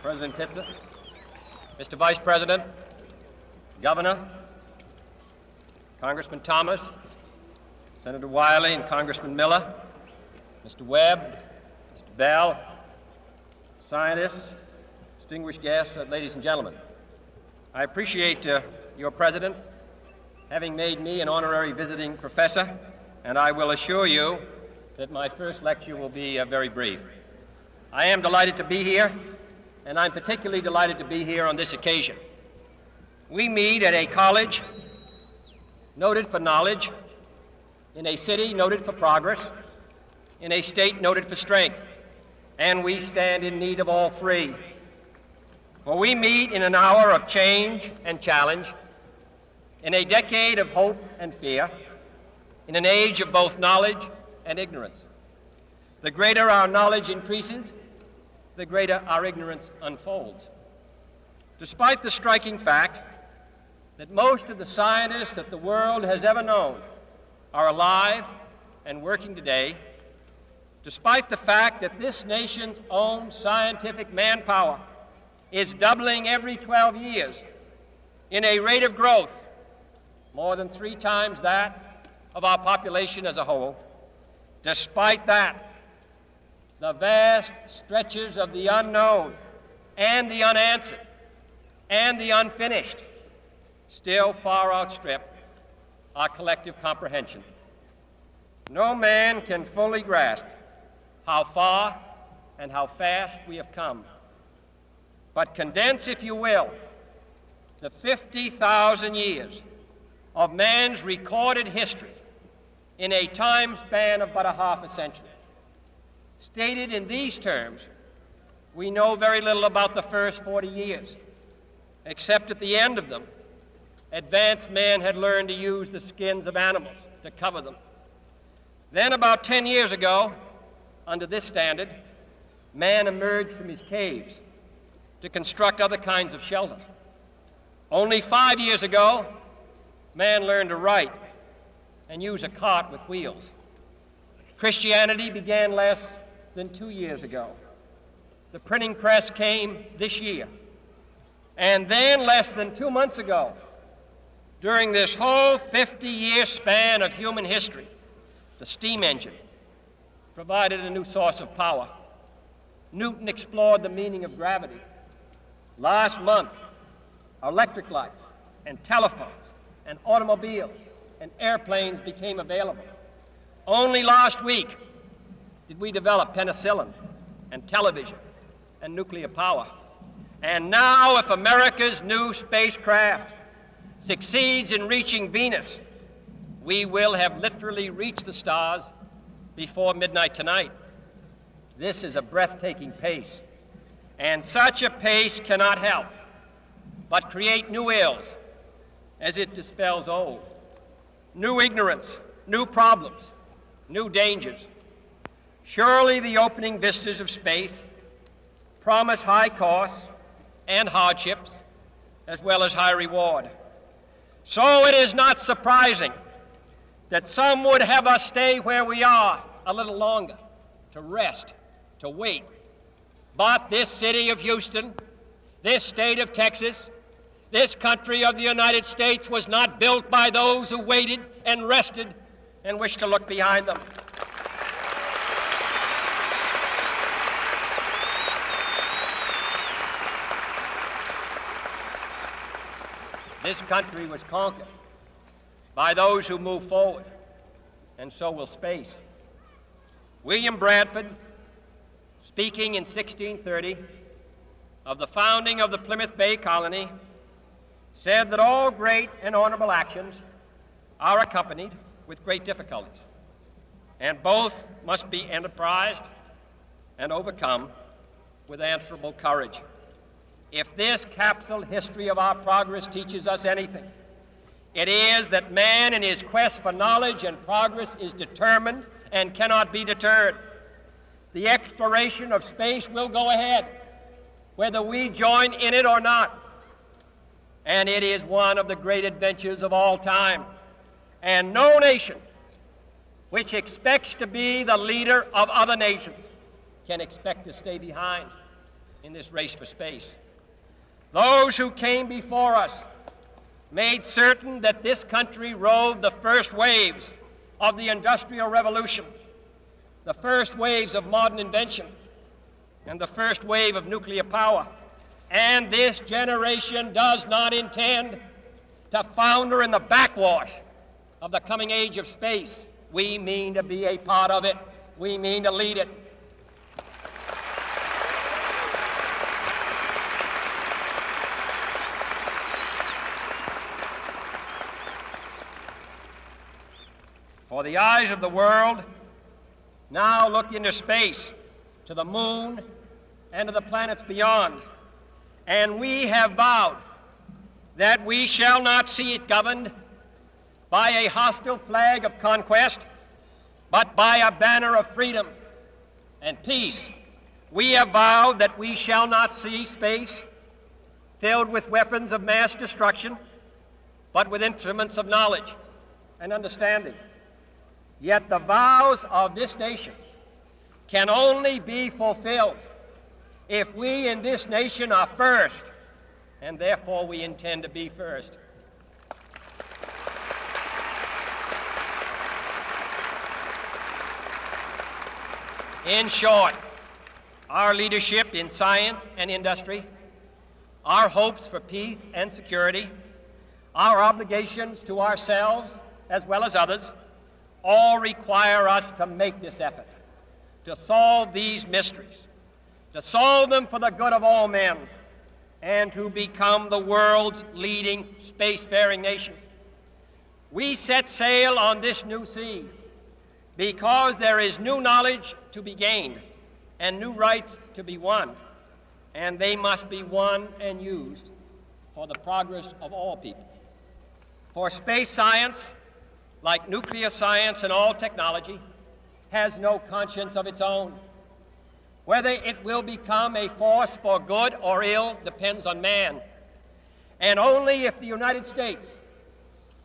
President Pitzer, Mr. Vice President, Governor, Congressman Thomas, Senator Wiley and Congressman Miller, Mr. Webb, Mr. Bell, scientists, distinguished guests, ladies and gentlemen. I appreciate your President having made me an honorary visiting professor, and I will assure you that my first lecture will be very brief. I am delighted to be here, and I'm particularly delighted to be here on this occasion. We meet at a college noted for knowledge, in a city noted for progress, in a state noted for strength, and we stand in need of all three. For we meet in an hour of change and challenge, in a decade of hope and fear, in an age of both knowledge and ignorance. The greater our knowledge increases, the greater our ignorance unfolds. Despite the striking fact that most of the scientists that the world has ever known are alive and working today, despite the fact that this nation's own scientific manpower is doubling every 12 years in a rate of growth more than 3 times that of our population as a whole, despite that, the vast stretches of the unknown and the unanswered and the unfinished still far outstrip our collective comprehension. No man can fully grasp how far and how fast we have come. But condense, if you will, the 50,000 years of man's recorded history in a time span of but a half a century. Stated in these terms, we know very little about the first 40 years, except at the end of them, advanced man had learned to use the skins of animals to cover them. Then about 10 years ago, under this standard, man emerged from his caves to construct other kinds of shelter. Only 5 years ago, man learned to write and use a cart with wheels. Christianity began less than 2 years ago. The printing press came this year. And then less than 2 months ago, during this whole 50-year span of human history, the steam engine provided a new source of power. Newton explored the meaning of gravity. Last month, electric lights and telephones and automobiles and airplanes became available. Only last week did we develop penicillin and television and nuclear power. And now, if America's new spacecraft succeeds in reaching Venus, we will have literally reached the stars before midnight tonight. This is a breathtaking pace, and such a pace cannot help but create new ills as it dispels old. New ignorance, new problems, new dangers. Surely the opening vistas of space promise high costs and hardships, as well as high reward. So it is not surprising that some would have us stay where we are a little longer, to rest, to wait. But this city of Houston, this state of Texas, this country of the United States was not built by those who waited and rested and wished to look behind them. This country was conquered by those who move forward, and so will space. William Bradford, speaking in 1630 of the founding of the Plymouth Bay Colony, said that all great and honorable actions are accompanied with great difficulties, and both must be enterprised and overcome with answerable courage. If this capsule history of our progress teaches us anything, it is that man in his quest for knowledge and progress is determined and cannot be deterred. The exploration of space will go ahead, whether we join in it or not. And it is one of the great adventures of all time. And no nation which expects to be the leader of other nations can expect to stay behind. in this race for space. Those who came before us made certain that this country rode the first waves of the Industrial Revolution, the first waves of modern invention, and the first wave of nuclear power. And this generation does not intend to founder in the backwash of the coming age of space. We mean to be a part of it. We mean to lead it. For the eyes of the world now look into space, to the moon and to the planets beyond. And we have vowed that we shall not see it governed by a hostile flag of conquest, but by a banner of freedom and peace. We have vowed that we shall not see space filled with weapons of mass destruction, but with instruments of knowledge and understanding. Yet the vows of this nation can only be fulfilled if we in this nation are first, and therefore we intend to be first. In short, our leadership in science and industry, our hopes for peace and security, our obligations to ourselves as well as others, all require us to make this effort, to solve these mysteries, to solve them for the good of all men, and to become the world's leading spacefaring nation. We set sail on this new sea because there is new knowledge to be gained and new rights to be won, and they must be won and used for the progress of all people. For space science, like nuclear science and all technology, has no conscience of its own. Whether it will become a force for good or ill depends on man. And only if the United States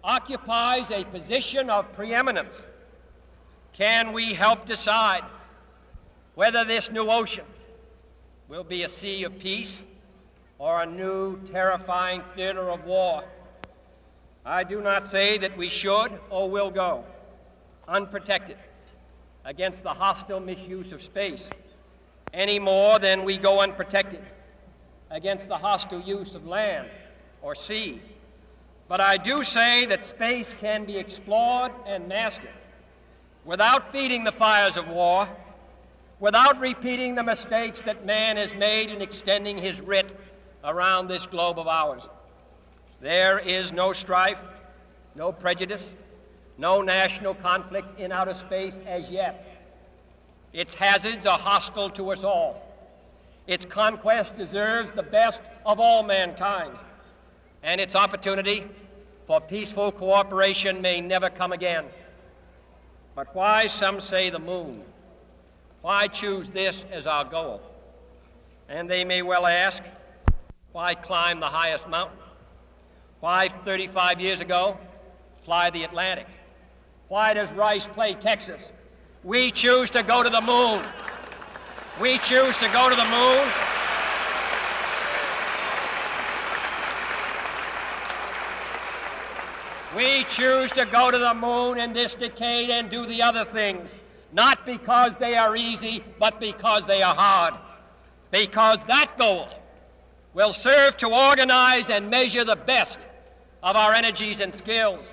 occupies a position of preeminence can we help decide whether this new ocean will be a sea of peace or a new terrifying theater of war. I do not say that we should or will go unprotected against the hostile misuse of space any more than we go unprotected against the hostile use of land or sea. But I do say that space can be explored and mastered without feeding the fires of war, without repeating the mistakes that man has made in extending his writ around this globe of ours. There is no strife, no prejudice, no national conflict in outer space as yet. Its hazards are hostile to us all. Its conquest deserves the best of all mankind, and its opportunity for peaceful cooperation may never come again. But why, some say, the moon? Why choose this as our goal? And they may well ask, why climb the highest mountain? Why, 35 years ago, fly the Atlantic? Why does Rice play Texas? We choose to go to the moon. We choose to go to the moon. We choose to go to the moon in this decade and do the other things, not because they are easy, but because they are hard. Because that goal will serve to organize and measure the best of our energies and skills,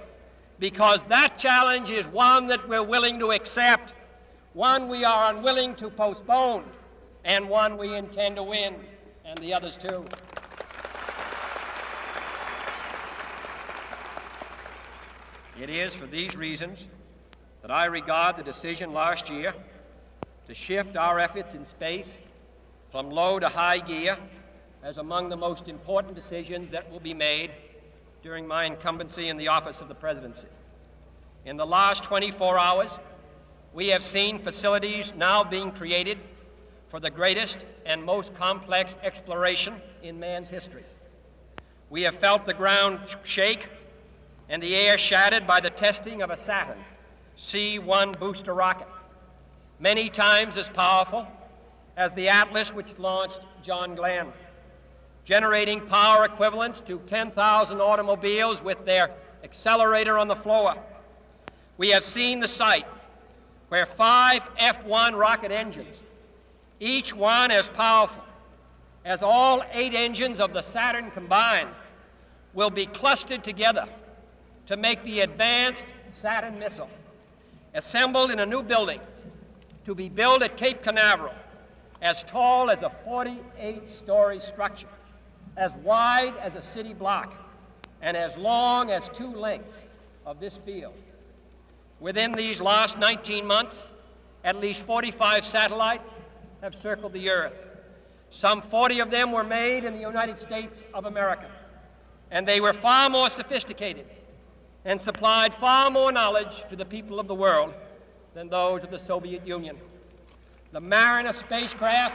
because that challenge is one that we're willing to accept, one we are unwilling to postpone, and one we intend to win, and the others too. It is for these reasons that I regard the decision last year to shift our efforts in space from low to high gear as among the most important decisions that will be made during my incumbency in the office of the presidency. In the last 24 hours, we have seen facilities now being created for the greatest and most complex exploration in man's history. We have felt the ground shake and the air shattered by the testing of a Saturn C-1 booster rocket, many times as powerful as the Atlas which launched John Glenn, generating power equivalents to 10,000 automobiles with their accelerator on the floor. We have seen the site where 5 F-1 rocket engines, each one as powerful as all 8 engines of the Saturn combined, will be clustered together to make the advanced Saturn missile, assembled in a new building to be built at Cape Canaveral, as tall as a 48-story structure, as wide as a city block, and as long as 2 lengths of this field. Within these last 19 months, at least 45 satellites have circled the Earth. Some 40 of them were made in the United States of America, and they were far more sophisticated and supplied far more knowledge to the people of the world than those of the Soviet Union. The Mariner spacecraft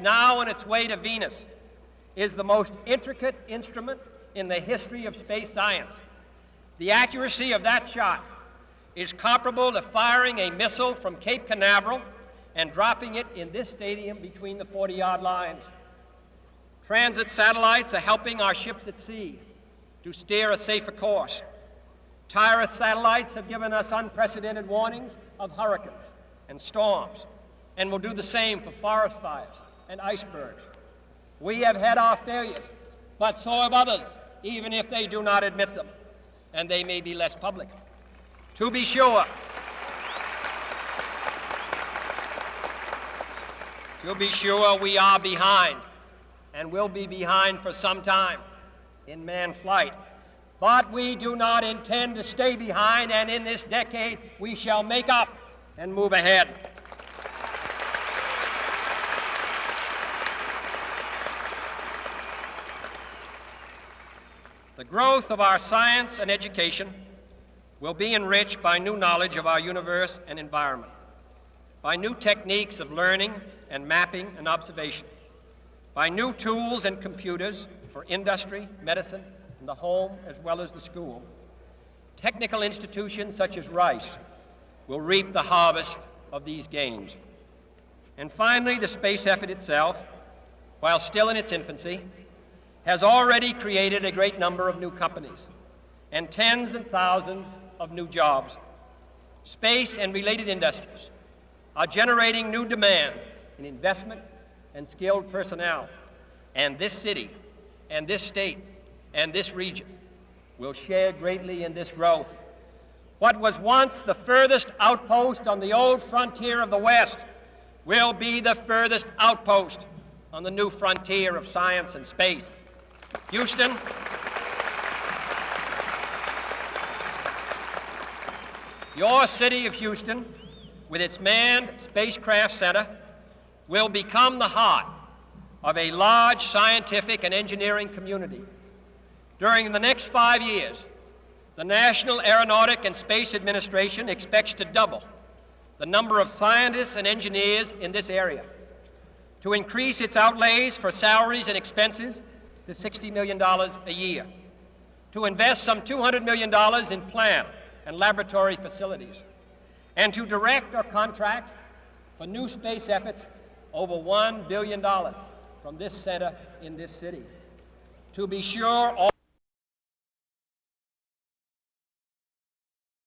now on its way to Venus, is the most intricate instrument in the history of space science. The accuracy of that shot is comparable to firing a missile from Cape Canaveral and dropping it in this stadium between the 40-yard lines. Transit satellites are helping our ships at sea to steer a safer course. Tireless satellites have given us unprecedented warnings of hurricanes and storms, and will do the same for forest fires and icebergs. We have had our failures, but so have others, even if they do not admit them, and they may be less public. To be sure, we are behind, and will be behind for some time in manned flight. But we do not intend to stay behind, and in this decade we shall make up and move ahead. The growth of our science and education will be enriched by new knowledge of our universe and environment, by new techniques of learning and mapping and observation, by new tools and computers for industry, medicine, and the home as well as the school. Technical institutions such as Rice will reap the harvest of these gains. And finally, the space effort itself, while still in its infancy, has already created a great number of new companies and tens and thousands of new jobs. Space and related industries are generating new demands in investment and skilled personnel, and this city and this state and this region will share greatly in this growth. What was once the furthest outpost on the old frontier of the West will be the furthest outpost on the new frontier of science and space. Houston, your city of Houston, with its manned spacecraft center, will become the heart of a large scientific and engineering community. During the next 5 years, the National Aeronautic and Space Administration expects to double the number of scientists and engineers in this area, to increase its outlays for salaries and expenses to $60 million a year, to invest some $200 million in plant and laboratory facilities, and to direct or contract for new space efforts over $1 billion from this center in this city. To be sure, all